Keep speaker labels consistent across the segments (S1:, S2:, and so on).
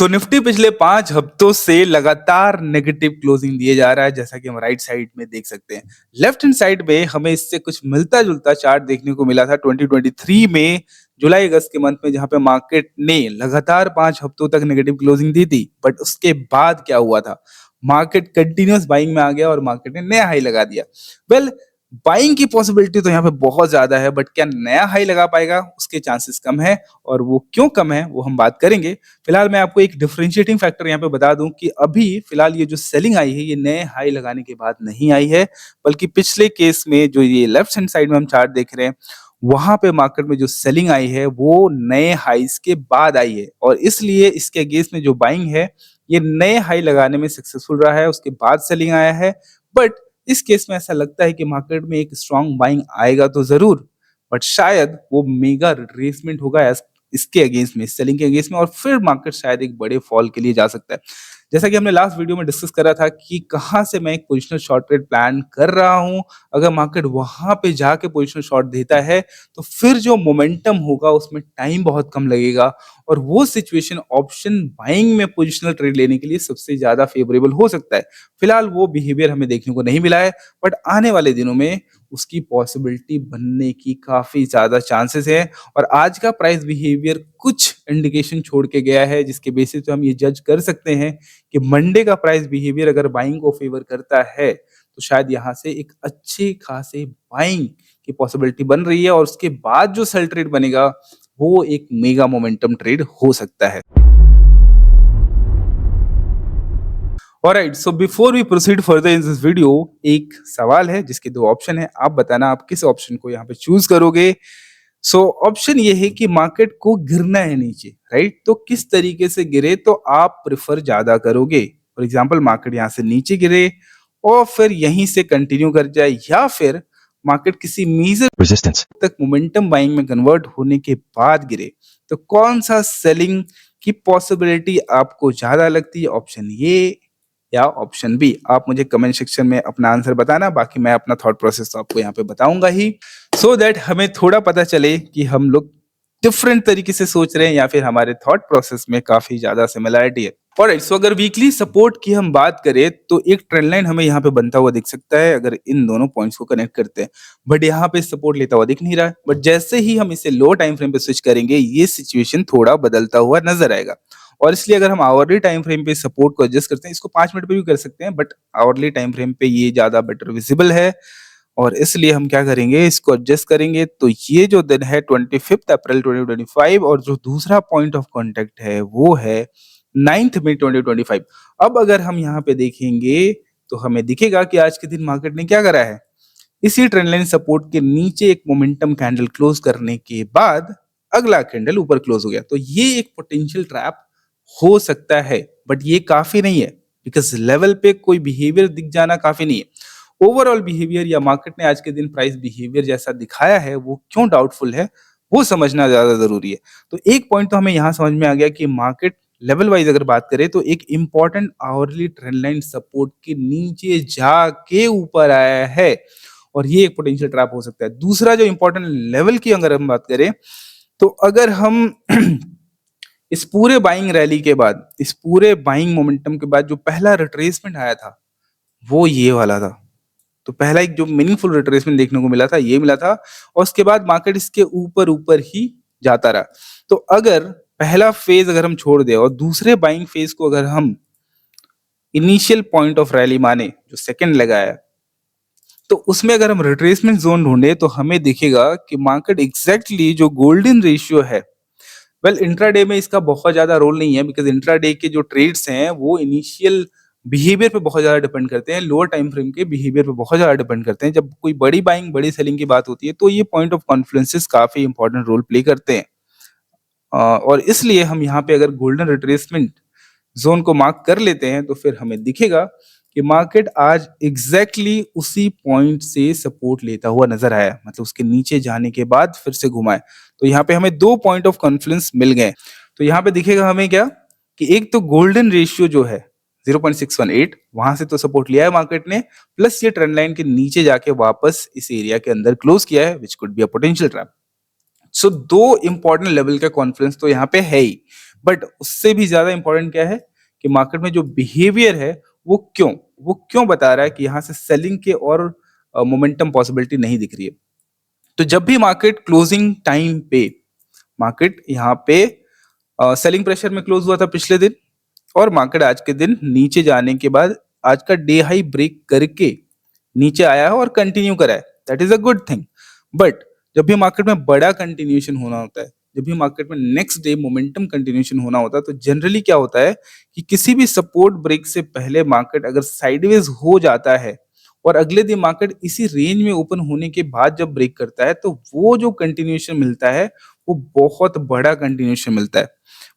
S1: Nifty पिछले 5 हफ्तों से लगातार नेगेटिव क्लोजिंग दिए जा रहा है, जैसा कि हम राइट साइड में देख सकते हैं। लेफ्ट हैंड साइड में हमें इससे कुछ मिलता-जुलता चार्ट देखने को मिला था 2023 में जुलाई अगस्त के मंथ में, जहां पे मार्केट ने लगातार 5 हफ्तों तक नेगेटिव क्लोजिंग दी थी। बट उसके बाद क्या हुआ था, मार्केट कंटिन्यूअस बाइंग में आ गया और मार्केट ने नया हाई लगा दिया। वेल, बाइंग की पॉसिबिलिटी तो यहाँ पे बहुत ज्यादा है, बट क्या नया हाई लगा पाएगा, उसके चांसेस कम है। और वो क्यों कम है वो हम बात करेंगे। फिलहाल मैं आपको एक डिफरेंशिएटिंग फैक्टर यहाँ पे बता दूं कि अभी फिलहाल ये जो सेलिंग आई है, ये नए हाई लगाने के बाद नहीं आई है, बल्कि पिछले केस में जो ये लेफ्ट हैंड साइड में हम चार्ट देख रहे हैं, वहां पे मार्केट में जो सेलिंग आई है वो नए हाईज के बाद आई है। और इसलिए इसके अगेंस्ट में जो बाइंग है, ये नए हाई लगाने में सक्सेसफुल रहा है, उसके बाद सेलिंग आया है। बट इस केस में ऐसा लगता है कि मार्केट में एक स्ट्रॉन्ग बाइंग आएगा तो जरूर, बट शायद वो मेगा रिट्रेसमेंट होगा इसके अगेंस्ट में, सेलिंग के अगेंस्ट में, और फिर मार्केट शायद एक बड़े फॉल के लिए जा सकता है। जैसा कि हमने लास्ट वीडियो में डिस्कस करा था कि कहां से मैं एक पोजिशनल शॉर्ट ट्रेड प्लान कर रहा हूं। अगर मार्केट वहां पे जाके पोजिशनल शॉर्ट देता है तो फिर जो मोमेंटम होगा उसमें टाइम बहुत कम लगेगा, और वो सिचुएशन ऑप्शन बाइंग में पोजिशनल ट्रेड लेने के लिए सबसे ज्यादा फेवरेबल हो सकता है। फिलहाल वो बिहेवियर हमें देखने को नहीं मिला है, बट आने वाले दिनों में उसकी पॉसिबिलिटी बनने की काफी ज्यादा चांसेस है। और आज का प्राइस बिहेवियर कुछ इंडिकेशन छोड़ के गया है, जिसके बेसिस पे हम ये जज कर सकते हैं कि मंडे का प्राइस बिहेवियर अगर बाइंग को फेवर करता है तो शायद यहाँ से एक अच्छे खासे बाइंग की पॉसिबिलिटी बन रही है, और उसके बाद जो सेल ट्रेड बनेगा वो एक मेगा मोमेंटम ट्रेड हो सकता है। Alright, so before we proceed further in this video, एक सवाल है जिसके दो ऑप्शन है। आप बताना आप किस ऑप्शन को यहाँ पे चूज करोगे। ऑप्शन ये है कि मार्केट को गिरना है नीचे, राइट? तो किस तरीके से गिरे तो आप प्रेफर ज्यादा करोगे? फॉर एग्जाम्पल, मार्केट यहाँ से नीचे गिरे और फिर यहीं से कंटिन्यू कर जाए, या फिर मार्केट किसी मेजर रेजिस्टेंस तक मोमेंटम बाइंग में कन्वर्ट होने के बाद गिरे, तो कौन सा सेलिंग की पॉसिबिलिटी आपको ज्यादा लगती है? ऑप्शन ए या ऑप्शन बी? आप मुझे कमेंट सेक्शन में अपना आंसर बताना, बाकी मैं अपना थॉट प्रोसेस तो आपको यहाँ पे बताऊंगा ही, सो दैट हमें थोड़ा पता चले कि हम लोग डिफरेंट तरीके से सोच रहे हैं या फिर हमारे थॉट प्रोसेस में काफी ज्यादा सिमिलरिटी है। ऑलराइट, सो अगर वीकली सपोर्ट की हम बात करें तो एक ट्रेंड लाइन हमें यहाँ पे बनता हुआ दिख सकता है अगर इन दोनों पॉइंट्स को कनेक्ट करते हैं, बट यहाँ पे सपोर्ट लेता हुआ दिख नहीं रहा है। बट जैसे ही हम इसे लो टाइम फ्रेम पे स्विच करेंगे, ये सिचुएशन थोड़ा बदलता हुआ नजर आएगा। और इसलिए अगर हम आवरली टाइम फ्रेम पे सपोर्ट को एडजस्ट करते हैं, इसको 5 मिनट पे भी कर सकते हैं, बट आवरली टाइम फ्रेम पे ये ज्यादा बेटर विजिबल है, और इसलिए हम क्या करेंगे, इसको एडजस्ट करेंगे। तो ये जो दिन है 25 अप्रैल 2025, और जो दूसरा पॉइंट ऑफ कांटेक्ट है वो है 9 मई 2025। अब अगर हम यहाँ पे देखेंगे तो हमें दिखेगा कि आज के दिन मार्केट ने क्या करा है, इसी ट्रेंड लाइन सपोर्ट के नीचे एक मोमेंटम कैंडल क्लोज करने के बाद अगला कैंडल ऊपर क्लोज हो गया। तो ये एक पोटेंशियल ट्रैप हो सकता है, बट ये काफी नहीं है, बिकॉज लेवल पे कोई बिहेवियर दिख जाना काफी नहीं है। ओवरऑल बिहेवियर या मार्केट ने आज के दिन प्राइस बिहेवियर जैसा दिखाया है वो क्यों डाउटफुल है, वो समझना ज्यादा जरूरी है। तो एक पॉइंट तो हमें यहाँ समझ में आ गया कि मार्केट लेवल वाइज अगर बात करें तो एक important hourly trend line support के नीचे जाके ऊपर आया है, और ये एक पोटेंशियल ट्रैप हो सकता है। दूसरा जो इंपॉर्टेंट लेवल की अगर हम बात करें, तो अगर हम इस पूरे बाइंग रैली के बाद, इस पूरे बाइंग मोमेंटम के बाद जो पहला रिट्रेसमेंट आया था वो ये वाला था। तो पहला एक जो मीनिंगफुल रिट्रेसमेंट देखने को मिला था ये मिला था, और उसके बाद मार्केट इसके ऊपर ऊपर ही जाता रहा। तो अगर पहला फेज अगर हम छोड़ दे और दूसरे बाइंग फेज को अगर हम इनिशियल पॉइंट ऑफ रैली माने, जो सेकंड लगाया, तो उसमें अगर हम रिट्रेसमेंट जोन ढूंढे तो हमें दिखेगा कि मार्केट एग्जैक्टली जो गोल्डन रेशियो है, वेल इंट्राडे में इसका बहुत ज्यादा रोल नहीं है, बिकॉज इंट्राडे के जो ट्रेड्स हैं वो इनिशियल बिहेवियर पे बहुत ज्यादा डिपेंड करते हैं, लोअर टाइम फ्रेम के बिहेवियर पे बहुत ज्यादा डिपेंड करते हैं। जब कोई बड़ी बाइंग बड़ी सेलिंग की बात होती है तो ये पॉइंट ऑफ कॉन्फ्लुएंसेस काफी इंपॉर्टेंट रोल प्ले करते हैं। और इसलिए हम यहाँ पे अगर गोल्डन रिट्रेसमेंट जोन को मार्क कर लेते हैं तो फिर हमें दिखेगा कि मार्केट आज एग्जैक्टली उसी पॉइंट से सपोर्ट लेता हुआ नजर आया, मतलब उसके नीचे जाने के बाद फिर से घुमाए। तो यहाँ पे हमें दो पॉइंट ऑफ कॉन्फ्लुएंस मिल गए। तो यहाँ पे दिखेगा हमें क्या कि एक तो गोल्डन रेशियो जो है 0.618, वहां से तो सपोर्ट लिया है मार्केट ने, प्लस ये ट्रेंड लाइन के नीचे जाके वापस इस एरिया के अंदर क्लोज किया है, which could be a potential trap. दो इंपॉर्टेंट लेवल का कॉन्फ्लुएंस तो यहाँ पे है ही, बट उससे भी ज़्यादा इम्पोर्टेंट क्या है कि मार्केट में जो बिहेवियर है वो क्यों बता रहा है कि यहाँ से सेलिंग के और मोमेंटम पॉसिबिलिटी नहीं दिख रही है। तो जब भी मार्केट क्लोजिंग टाइम पे मार्केट यहाँ पे सेलिंग प्रेशर में क्लोज हुआ था पिछले दिन, और मार्केट आज के दिन नीचे जाने के बाद आज का डे हाई ब्रेक करके नीचे आया है और कंटिन्यू करा है, that is a good thing. But जब भी मार्केट में बड़ा कंटिन्यूएशन होना होता है, जब भी मार्केट में नेक्स्ट डे मोमेंटम कंटिन्यूएशन होना होता है, तो जनरली क्या होता है कि किसी भी सपोर्ट ब्रेक से पहले मार्केट अगर साइडवेज हो जाता है और अगले दिन मार्केट इसी रेंज में ओपन होने के बाद जब ब्रेक करता है, तो वो जो कंटिन्यूएशन मिलता है वो बहुत बड़ा कंटिन्यूएशन मिलता है।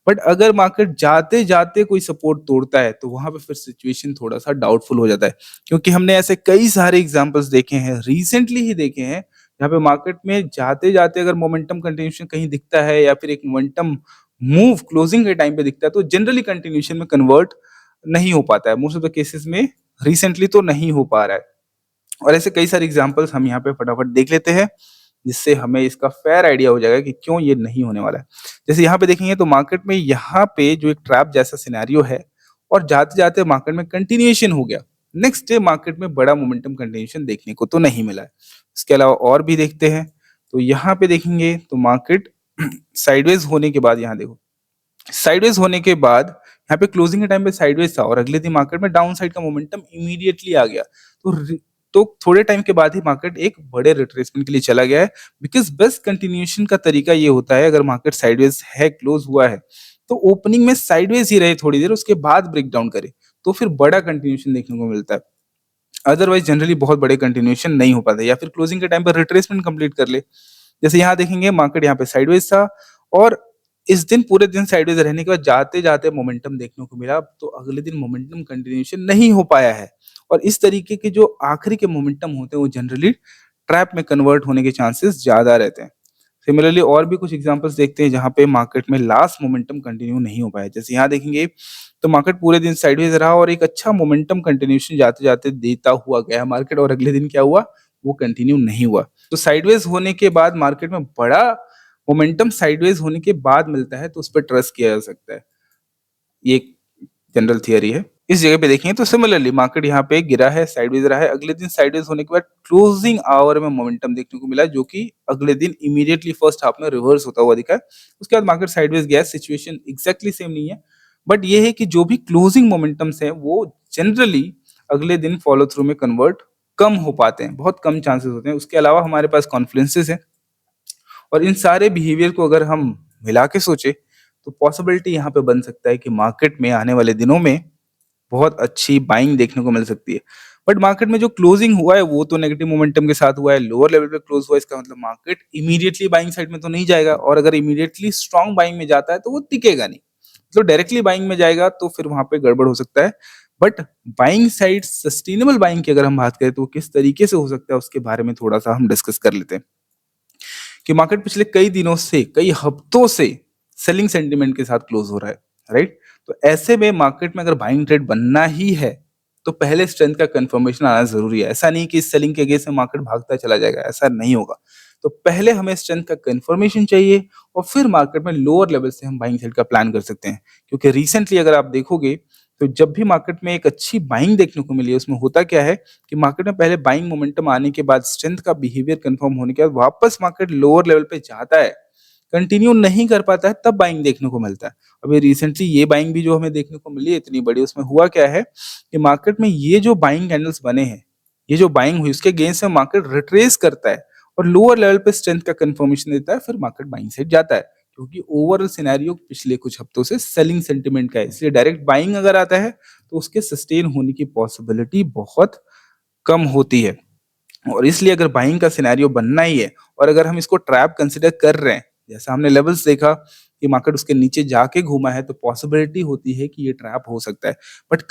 S1: बट अगर मार्केट जाते जाते कोई सपोर्ट तोड़ता है, तो वहां पे फिर सिचुएशन थोड़ा सा डाउटफुल हो जाता है, क्योंकि हमने ऐसे कई सारे एग्जांपल्स देखे हैं, रिसेंटली ही देखे हैं, यहाँ पे मार्केट में जाते जाते अगर मोमेंटम कंटिन्यूशन कहीं दिखता है या फिर एक मोमेंटम मूव क्लोजिंग के टाइम पे दिखता है, तो जनरली कंटिन्यूशन में कन्वर्ट नहीं हो पाता है। मोस्ट ऑफ द केसेस में रिसेंटली तो नहीं हो पा रहा है, और ऐसे कई सारे एग्जांपल्स हम यहाँ पे फटाफट देख लेते हैं, जिससे हमें इसका फेयर आइडिया हो जाएगा कि क्यों ये नहीं होने वाला है। जैसे यहाँ पे देखेंगे तो मार्केट में यहाँ पे जो एक ट्रैप जैसा सिनेरियो है, और जाते-जाते मार्केट में कंटिन्यूएशन हो गया। नेक्स्ट डे मार्केट में बड़ा मोमेंटम कंटिन्यूएशन देखने को तो नहीं मिला है। इसके अलावा और भी देखते हैं, तो यहाँ पे देखेंगे तो मार्केट साइडवेज होने के बाद यहाँ देखो, साइडवेज होने के बाद यहाँ पे क्लोजिंग के टाइम पे साइडवेज था और अगले दिन मार्केट में डाउन साइड का मोमेंटम इमीडिएटली आ गया। तो थोड़े टाइम के बाद ही मार्केट एक बड़े रिट्रेसमेंट के लिए चला गया है, बिकॉज बेस्ट कंटिन्यूएशन का तरीका ये होता है, अगर मार्केट साइडवेज है, क्लोज हुआ है, तो ओपनिंग में साइडवेज ही रहे थोड़ी देर, उसके बाद ब्रेक डाउन करे, तो फिर बड़ा कंटिन्यूएशन देखने को मिलता है। अदरवाइज जनरली बहुत बड़े कंटिन्यूएशन नहीं हो पाते, या फिर क्लोजिंग के टाइम पर रिट्रेसमेंट कंप्लीट कर ले। जैसे यहाँ देखेंगे मार्केट यहाँ पे साइडवेज था, और इस दिन पूरे दिन साइडवेज रहने के बाद जाते जाते मोमेंटम देखने को मिला, तो अगले दिन मोमेंटम कंटिन्यूएशन नहीं हो पाया है, और इस तरीके के जो आखिरी के मोमेंटम होते हैं वो जनरली ट्रैप में कन्वर्ट होने के चांसेस ज्यादा रहते हैं। सिमिलरली और भी कुछ एग्जांपल्स देखते हैं जहां पे मार्केट में लास्ट मोमेंटम कंटिन्यू नहीं हो पाया। जैसे यहाँ देखेंगे तो मार्केट पूरे दिन साइडवेज रहा और एक अच्छा मोमेंटम कंटिन्यूएशन जाते जाते देता हुआ गया मार्केट, और अगले दिन क्या हुआ, वो कंटिन्यू नहीं हुआ। तो साइडवेज होने के बाद मार्केट में बड़ा मोमेंटम साइडवेज होने के बाद मिलता है, तो उस पर ट्रस्ट किया जा सकता है। ये एक जनरल थियरी है। इस जगह पे देखेंगे तो सिमिलरली मार्केट यहाँ पे गिरा है, साइडवेज रहा है, अगले दिन साइडवेज होने के बाद क्लोजिंग आवर में मोमेंटम देखने को मिला, जो कि अगले दिन इमीडिएटली फर्स्ट हाफ में रिवर्स होता हुआ दिखा है। उसके बाद मार्केट साइडवेज गया, सिचुएशन एग्जैक्टली सेम नहीं है, बट ये है कि जो भी क्लोजिंग मोमेंटम्स हैं वो जनरली अगले दिन फॉलो थ्रू में कन्वर्ट कम हो पाते हैं, बहुत कम चांसेस होते हैं। उसके अलावा हमारे पास कॉन्फ्लुएंसेस हैं, और इन सारे बिहेवियर को अगर हम मिला के सोचे, तो पॉसिबिलिटी यहाँ पे बन सकता है कि मार्केट में आने वाले दिनों में बहुत अच्छी बाइंग देखने को मिल सकती है। बट मार्केट में जो क्लोजिंग हुआ है वो तो नेगेटिव मोमेंटम के साथ हुआ है, लोअर लेवल पे क्लोज हुआ है, इसका मतलब मार्केट इमीडिएटली बाइंग साइड में तो नहीं जाएगा, और अगर इमीडिएटली स्ट्रॉन्ग बाइंग में जाता है तो वो टिकेगा नहीं। तो डायरेक्टली बाइंग में जाएगा तो फिर वहां पे गड़बड़ हो सकता है। But buying side sustainable buying की अगर हम बात करें तो किस तरीके से हो सकता है, उसके बारे में थोड़ा सा हम डिस्कस कर लेते हैं। कि मार्केट पिछले कई दिनों से, कई हफ्तों से सेलिंग सेंटीमेंट के साथ क्लोज हो रहा है, राइट। तो ऐसे में मार्केट में अगर बाइंग ट्रेड बनना ही है, तो पहले स्ट्रेंथ का कंफर्मेशन आना जरूरी है। ऐसा नहीं कि इस सेलिंग के अगेंस्ट में मार्केट भागता चला जाएगा, ऐसा नहीं होगा। तो पहले हमें स्ट्रेंथ का कंफर्मेशन चाहिए, और फिर मार्केट में लोअर लेवल से हम बाइंग साइड का प्लान कर सकते हैं। क्योंकि रिसेंटली अगर आप देखोगे तो जब भी मार्केट में एक अच्छी बाइंग देखने को मिली है, उसमें होता क्या है कि मार्केट में पहले बाइंग मोमेंटम आने के बाद, स्ट्रेंथ का बिहेवियर कंफर्म होने के बाद वापस मार्केट लोअर लेवल पे जाता है, कंटिन्यू नहीं कर पाता है, तब बाइंग देखने को मिलता है। अभी रिसेंटली ये बाइंग भी जो हमें देखने को मिली है इतनी बड़ी, उसमें हुआ क्या है कि मार्केट में ये जो बाइंग कैंडल्स बने हैं, ये जो बाइंग हुई उसके अगेंस्ट में मार्केट रिट्रेस करता है और लोअर लेवल पे स्ट्रेंथ का कंफर्मेशन देता है, फिर मार्केट बाइंग साइड जाता है। क्योंकि ओवरऑल सिनेरियो पिछले कुछ हफ्तों से सेलिंग सेंटीमेंट का है, इसलिए डायरेक्ट बाइंग अगर आता है तो उसके सस्टेन होने की पॉसिबिलिटी बहुत कम होती है। और इसलिए अगर बाइंग का सिनेरियो बनना ही है, और अगर हम इसको ट्रैप कंसिडर कर रहे हैं, जैसा हमने लेवल्स देखा कि मार्केट उसके नीचे जाके घूमा है, तो पॉसिबिलिटी होती है कि ये ट्रैप हो सकता है। बट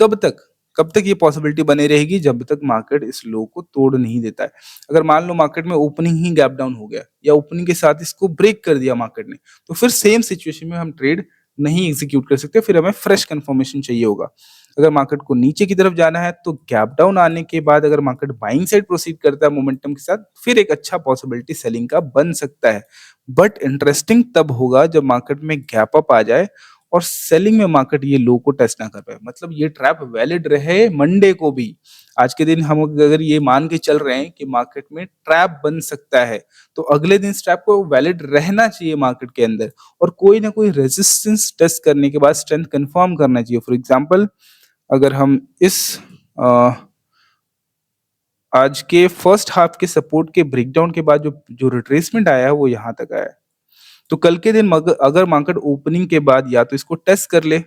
S1: कब तक ये पॉसिबिलिटी बनी रहेगी, जब तक मार्केट इस लो को तोड़ नहीं देता है। अगर मान लो मार्केट में ओपनिंग ही गैप डाउन हो गया, या ओपनिंग के साथ इसको ब्रेक कर दिया मार्केट ने, तो फिर सेम सिचुएशन में हम ट्रेड नहीं एग्जीक्यूट कर सकते, फिर हमें फ्रेश कंफर्मेशन चाहिए होगा। अगर मार्केट को नीचे की तरफ जाना है, तो गैप डाउन आने के बाद अगर मार्केट बाइंग साइड प्रोसीड करता है मोमेंटम के साथ, फिर एक अच्छा पॉसिबिलिटी सेलिंग का बन सकता है। बट इंटरेस्टिंग तब होगा जब मार्केट में गैप अप आ जाए और सेलिंग में मार्केट ये लो को टेस्ट ना कर पाए, मतलब ये ट्रैप वैलिड रहे मंडे को भी। आज के दिन हम अगर ये मान के चल रहे हैं कि मार्केट में ट्रैप बन सकता है, तो अगले दिन इस ट्रैप को वैलिड रहना चाहिए मार्केट के अंदर, और कोई ना कोई रेजिस्टेंस टेस्ट करने के बाद स्ट्रेंथ कंफर्म करना चाहिए। फॉर एग्जांपल अगर हम इस अ, आज के फर्स्ट हाफ के सपोर्ट के ब्रेकडाउन के बाद जो जो रिट्रेसमेंट आया है वो यहाँ तक आया है, तो कल के दिन अगर मार्केट ओपनिंग के बाद या तो इसको टेस्ट कर ले,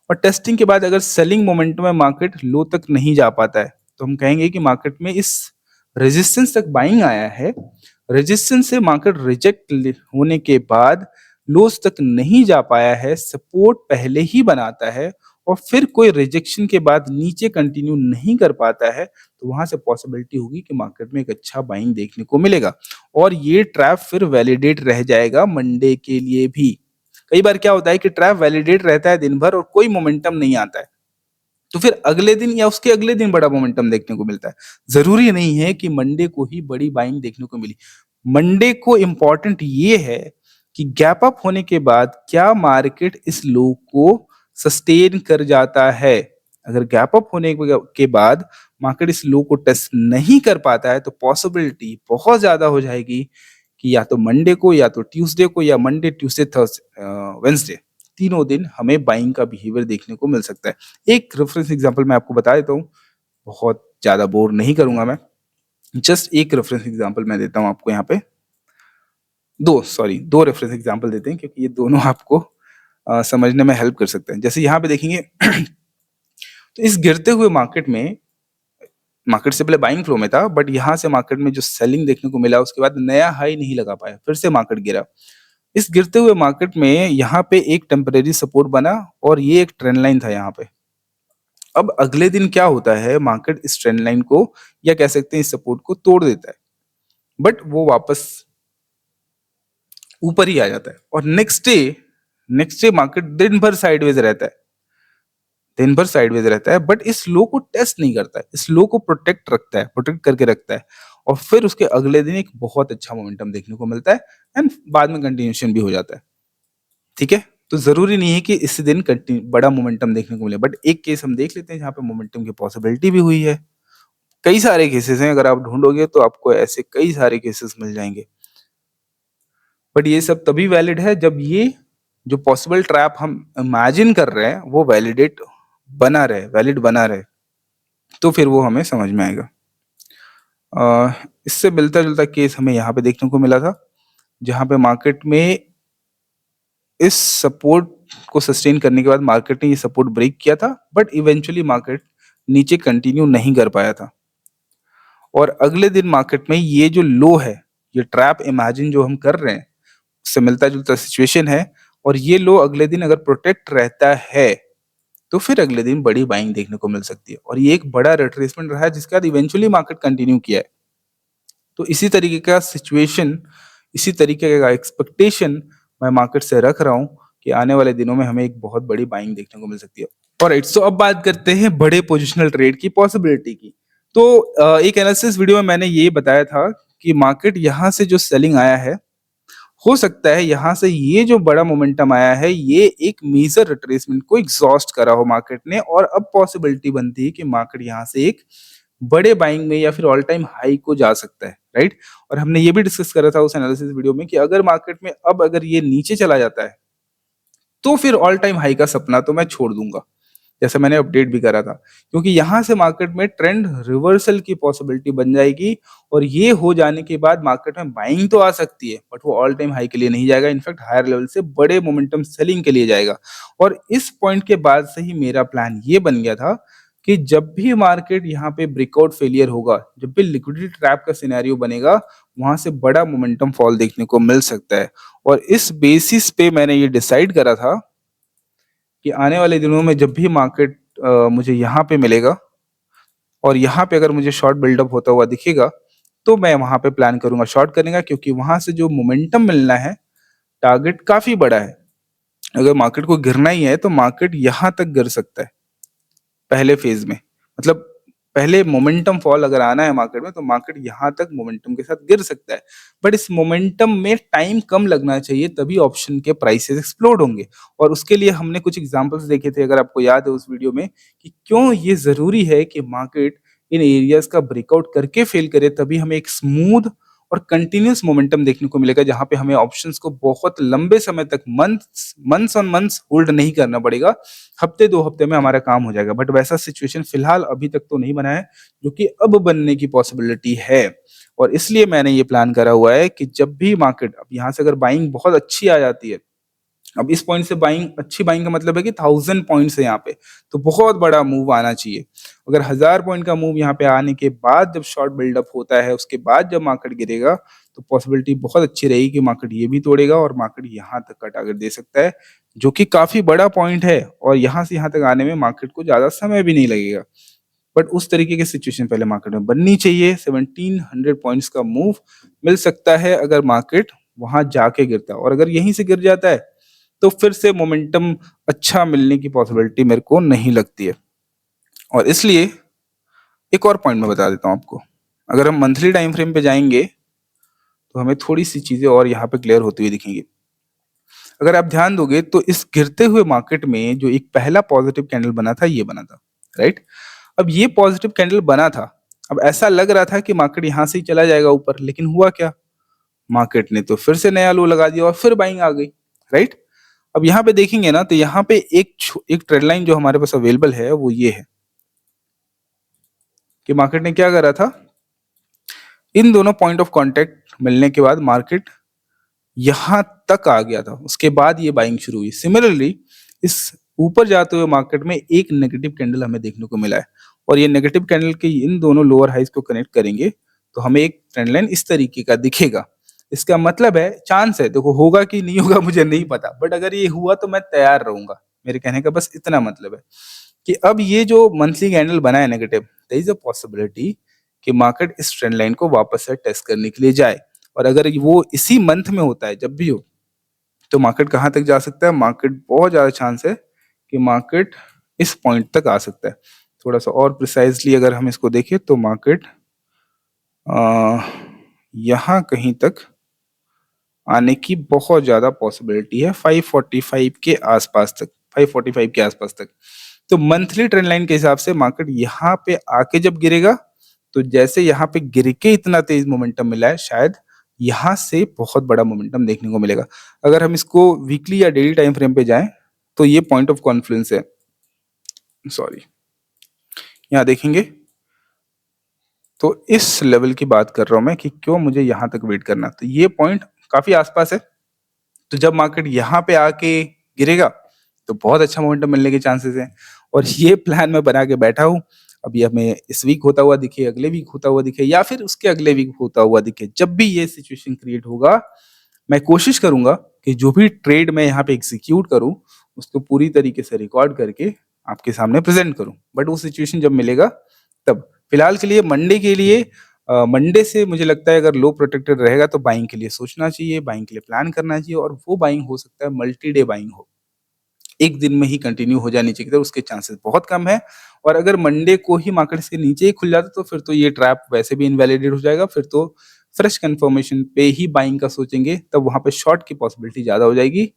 S1: और टेस्टिंग के बाद अगर सेलिंग मोमेंटम में मार्केट लो तक नहीं जा पाता है, तो हम कहेंगे कि मार्केट में इस रेजिस्टेंस तक बाइंग आया है, रेजिस्टेंस से मार्केट रिजेक्ट होने के बाद लोस तक नहीं जा पाया है, सपोर्ट पहले ही बनाता है और फिर कोई रिजेक्शन के बाद नीचे कंटिन्यू नहीं कर पाता है, तो वहां से पॉसिबिलिटी होगी कि मार्केट में एक अच्छा बाइंग देखने को मिलेगा, और ये ट्रैप फिर वैलिडेट रह जाएगा मंडे के लिए भी। कई बार क्या होता है कि ट्रैप वैलिडेट रहता है दिन भर और कोई मोमेंटम नहीं आता है, तो फिर अगले दिन या उसके अगले दिन बड़ा मोमेंटम देखने को मिलता है। जरूरी नहीं है कि मंडे को ही बड़ी बाइंग देखने को मिली। मंडे को इंपॉर्टेंट ये है कि गैप अप होने के बाद क्या मार्केट इस लो को सस्टेन कर जाता है। अगर गैप अप होने के बाद मार्केट इस लो को टेस्ट नहीं कर पाता है, तो पॉसिबिलिटी बहुत ज्यादा हो जाएगी कि या तो मंडे को या तो ट्यूसडे को या मंडे ट्यूसडे थर्सडे वेंसडे तीनों दिन हमें बाइंग का बिहेवियर देखने को मिल सकता है। एक रेफरेंस एग्जांपल मैं आपको बता देता हूँ, बहुत ज्यादा बोर नहीं करूंगा मैं, जस्ट एक रेफरेंस एग्जांपल मैं देता हूँ आपको यहाँ पे। दो रेफरेंस एग्जांपल देते हैं क्योंकि ये दोनों आपको समझने में हेल्प कर सकते हैं। जैसे यहाँ पे देखेंगे तो इस गिरते हुए मार्केट में, मार्केट से पहले बाइंग फ्लो में था, बट यहाँ से मार्केट में जो सेलिंग देखने को मिला उसके बाद नया हाई नहीं लगा पाया, फिर से मार्केट गिरा। इस गिरते हुए मार्केट में यहाँ पे एक टेम्परेरी सपोर्ट बना और ये एक ट्रेंड लाइन था यहाँ पे। अब अगले दिन क्या होता है, मार्केट इस ट्रेंड लाइन को या कह सकते हैं इस सपोर्ट को तोड़ देता है, बट वो वापस ऊपर ही आ जाता है, और नेक्स्ट डे मार्केट दिन भर साइडवेज रहता है, दिन भर साइडवेज रहता है, बट इस लो को टेस्ट नहीं करता है, इस लो को प्रोटेक्ट करके रखता है, और फिर उसके अगले दिन एक बहुत अच्छा मोमेंटम देखने को मिलता है एंड बाद में कंटिन्यूएशन भी हो जाता है। ठीक है, तो जरूरी नहीं है कि इस दिन बड़ा मोमेंटम देखने को मिले, बट एक केस हम देख लेते हैं जहां पे मोमेंटम की पॉसिबिलिटी भी हुई है। कई सारे केसेस हैं, अगर आप ढूंढोगे तो आपको ऐसे कई सारे केसेस मिल जाएंगे, बट ये सब तभी वैलिड है जब ये जो पॉसिबल ट्रैप हम इमेजिन कर रहे हैं वो वैलिड बना रहे, तो फिर वो हमें समझ में आएगा। इससे मिलता जुलता केस हमें यहाँ पे देखने को मिला था, जहां पे मार्केट में इस सपोर्ट को सस्टेन करने के बाद मार्केट ने ये सपोर्ट ब्रेक किया था, बट इवेंचुअली मार्केट नीचे कंटिन्यू नहीं कर पाया था, और अगले दिन मार्केट में ये जो लो है, ये ट्रैप इमेजिन जो हम कर रहे हैं उससे मिलता जुलता सिचुएशन है, और ये लो अगले दिन अगर प्रोटेक्ट रहता है तो फिर अगले दिन बड़ी बाइंग देखने को मिल सकती है, और ये एक बड़ा रिट्रेसमेंट रहा है जिसके बाद इवेंचुअली मार्केट कंटिन्यू किया है। तो इसी तरीके का सिचुएशन, इसी तरीके का एक्सपेक्टेशन मैं मार्केट से रख रहा हूँ कि आने वाले दिनों में हमें एक बहुत बड़ी बाइंग देखने को मिल सकती है। ऑलराइट, सो अब बात करते हैं बड़े पोजिशनल ट्रेड की पॉसिबिलिटी की। तो एक एनालिसिस वीडियो में मैंने ये बताया था कि मार्केट यहाँ से जो सेलिंग आया है, हो सकता है यहाँ से ये जो बड़ा मोमेंटम आया है ये एक मेजर रिट्रेसमेंट को एग्जॉस्ट करा हो मार्केट ने, और अब पॉसिबिलिटी बनती है कि मार्केट यहाँ से एक बड़े बाइंग में या फिर ऑल टाइम हाई को जा सकता है, राइट। और हमने ये भी डिस्कस करा था उस एनालिसिस वीडियो में कि अगर मार्केट में अब अगर ये नीचे चला जाता है तो फिर ऑल टाइम हाई का सपना तो मैं छोड़ दूंगा, जैसा मैंने अपडेट भी करा था, क्योंकि यहाँ से मार्केट में ट्रेंड रिवर्सल की पॉसिबिलिटी बन जाएगी, और ये हो जाने के बाद मार्केट में बाइंग तो आ सकती है बट वो ऑल टाइम हाई के लिए नहीं जाएगा, इनफैक्ट हायर लेवल से बड़े मोमेंटम सेलिंग के लिए जाएगा। और इस पॉइंट के बाद से ही मेरा प्लान ये बन गया था कि जब भी मार्केट यहाँ पे ब्रेकआउट फेलियर होगा, जब भी लिक्विडिटी ट्रैप का सिनेरियो बनेगा, वहां से बड़ा मोमेंटम फॉल देखने को मिल सकता है। और इस बेसिस पे मैंने ये डिसाइड करा था कि आने वाले दिनों में जब भी मार्केट मुझे यहाँ पे मिलेगा और यहाँ पे अगर मुझे शॉर्ट बिल्डअप होता हुआ दिखेगा, तो मैं वहां पे प्लान करूंगा शॉर्ट करने का, क्योंकि वहां से जो मोमेंटम मिलना है, टारगेट काफी बड़ा है। अगर मार्केट को गिरना ही है तो मार्केट यहाँ तक गिर सकता है पहले फेज में, मतलब पहले मोमेंटम फॉल अगर आना है मार्केट में तो मार्केट यहाँ तक मोमेंटम के साथ गिर सकता है, बट इस मोमेंटम में टाइम कम लगना चाहिए, तभी ऑप्शन के प्राइसेस एक्सप्लोड होंगे। और उसके लिए हमने कुछ एग्जांपल्स देखे थे, अगर आपको याद है उस वीडियो में, कि क्यों ये ज़रूरी है कि मार्केट इन एरियाज़ का ब्रेकआउट करके फ़ेल करे, तभी हमें एक स्मूथ और कंटिन्यूअस मोमेंटम देखने को मिलेगा, जहाँ पे हमें ऑप्शंस को बहुत लंबे समय तक months months on months hold नहीं करना पड़ेगा। हफ्ते 2 हफ्ते में हमारा काम हो जाएगा, बट वैसा सिचुएशन फिलहाल अभी तक तो नहीं बना है, जो कि अब बनने की पॉसिबिलिटी है। और इसलिए मैंने ये प्लान करा हुआ है कि जब भी मार्केट, अब यहाँ से अगर बाइंग बहुत अच्छी आ जाती है, अब इस पॉइंट से बाइंग, अच्छी बाइंग का मतलब है कि 1000 पॉइंट्स है यहाँ पे, तो बहुत बड़ा मूव आना चाहिए। अगर 1000 पॉइंट का मूव यहाँ पे आने के बाद जब शॉर्ट बिल्डअप होता है, उसके बाद जब मार्केट गिरेगा, तो पॉसिबिलिटी बहुत अच्छी रहेगी कि मार्केट ये भी तोड़ेगा और मार्केट यहाँ तक का टारगेट दे सकता है, जो कि काफी बड़ा पॉइंट है। और यहाँ से यहाँ तक आने में मार्केट को ज्यादा समय भी नहीं लगेगा, बट उस तरीके की सिचुएशन पहले मार्केट में बननी चाहिए। 1700 पॉइंट्स का मूव मिल सकता है अगर मार्केट वहां जाके गिरता है, और अगर यहीं से गिर जाता है तो फिर से मोमेंटम अच्छा मिलने की पॉसिबिलिटी मेरे को नहीं लगती है। और इसलिए एक और पॉइंट मैं बता देता हूँ आपको, अगर हम मंथली टाइम फ्रेम पे जाएंगे तो हमें थोड़ी सी चीजें और यहाँ पे क्लियर होती हुई दिखेंगी। अगर आप ध्यान दोगे तो इस गिरते हुए मार्केट में जो एक पहला पॉजिटिव कैंडल बना था, ये बना था, राइट। अब ये पॉजिटिव कैंडल बना था, अब ऐसा लग रहा था कि मार्केट यहाँ से ही चला जाएगा ऊपर, लेकिन हुआ क्या, मार्केट ने तो फिर से नया लो लगा दिया और फिर बाइंग आ गई, राइट। अब यहाँ पे देखेंगे ना, तो यहाँ पे एक ट्रेंड लाइन जो हमारे पास अवेलेबल है वो ये है कि मार्केट ने क्या करा था, इन दोनों पॉइंट ऑफ कांटेक्ट मिलने के बाद मार्केट यहां तक आ गया था, उसके बाद ये बाइंग शुरू हुई। सिमिलरली इस ऊपर जाते हुए मार्केट में एक नेगेटिव कैंडल हमें देखने को मिला है, और ये नेगेटिव कैंडल के इन दोनों लोअर हाइज को कनेक्ट करेंगे तो हमें एक ट्रेंड लाइन इस तरीके का दिखेगा। इसका मतलब है, चांस है, देखो होगा कि नहीं होगा मुझे नहीं पता, बट अगर ये हुआ तो मैं तैयार रहूंगा। मेरे कहने का बस इतना मतलब है कि अब ये जो मंथली कैंडल बना है negative, there is a possibility कि मार्केट इस ट्रेंड लाइन को वापस से टेस्ट करने के लिए जाए। और अगर वो इसी मंथ में होता है, जब भी हो, तो मार्केट कहाँ तक जा सकता है, मार्केट बहुत ज्यादा चांस है कि मार्केट इस पॉइंट तक आ सकता है। थोड़ा सा और प्रिसाइजली अगर हम इसको देखें तो मार्केट यहाँ कहीं तक आने की बहुत ज्यादा पॉसिबिलिटी है, 545 के आसपास तक, 545 के आसपास तक। तो मंथली ट्रेंड लाइन के हिसाब से मार्केट यहाँ पे आके जब गिरेगा, तो जैसे यहाँ पे गिर के इतना तेज मोमेंटम मिला है, शायद यहाँ से बहुत बड़ा मोमेंटम देखने को मिलेगा। अगर हम इसको वीकली या डेली टाइम फ्रेम पे जाएं तो ये पॉइंट ऑफ कॉन्फ्लुएंस है, सॉरी, यहाँ देखेंगे तो इस लेवल की बात कर रहा हूं मैं कि क्यों मुझे यहाँ तक वेट करना। तो ये पॉइंट काफी आसपास है, तो जब मार्केट यहाँ पे आके गिरेगा तो बहुत अच्छा मोमेंटम मिलने के चांसेस हैं। और ये प्लान मैं बना के बैठा हूँ, अभी हमें इस वीक होता हुआ दिखे, अगले वीक होता हुआ दिखे, या फिर उसके अगले वीक होता हुआ दिखे, जब भी ये सिचुएशन क्रिएट होगा, मैं कोशिश करूंगा कि जो भी ट्रेड मैं यहाँ पे एग्जीक्यूट करूं उसको पूरी तरीके से रिकॉर्ड करके आपके सामने प्रेजेंट करूं। बट वो सिचुएशन जब मिलेगा तब, फिलहाल के लिए मंडे के लिए, मंडे से मुझे लगता है अगर लो प्रोटेक्टेड रहेगा तो बाइंग के लिए सोचना चाहिए, बाइंग के लिए प्लान करना चाहिए, और वो बाइंग हो सकता है मल्टी डे बाइंग हो, एक दिन में ही कंटिन्यू हो जानी चाहिए, तो उसके चांसेस बहुत कम है। और अगर मंडे को ही मार्केट से नीचे ही खुल जाता तो फिर तो ये ट्रैप वैसे भी इनवैलिडेट हो जाएगा, फिर तो फ्रेश कंफर्मेशन पे ही बाइंग का सोचेंगे, तब वहां पे शॉर्ट की पॉसिबिलिटी ज्यादा हो जाएगी।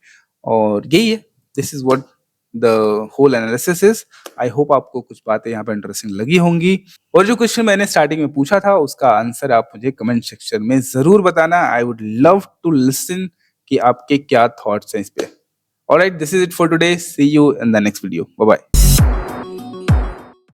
S1: और यही है, this is what the whole analysis is. I hope आपको कुछ बातें यहाँ पे इंटरेस्टिंग लगी होंगी, और जो क्वेश्चन मैंने स्टार्टिंग में पूछा था उसका आंसर आप मुझे कमेंट सेक्शन में जरूर बताना। I would love to listen कि आपके क्या थॉट्स हैं इस पे। Alright, this is it for today. See you in the next video. Bye bye.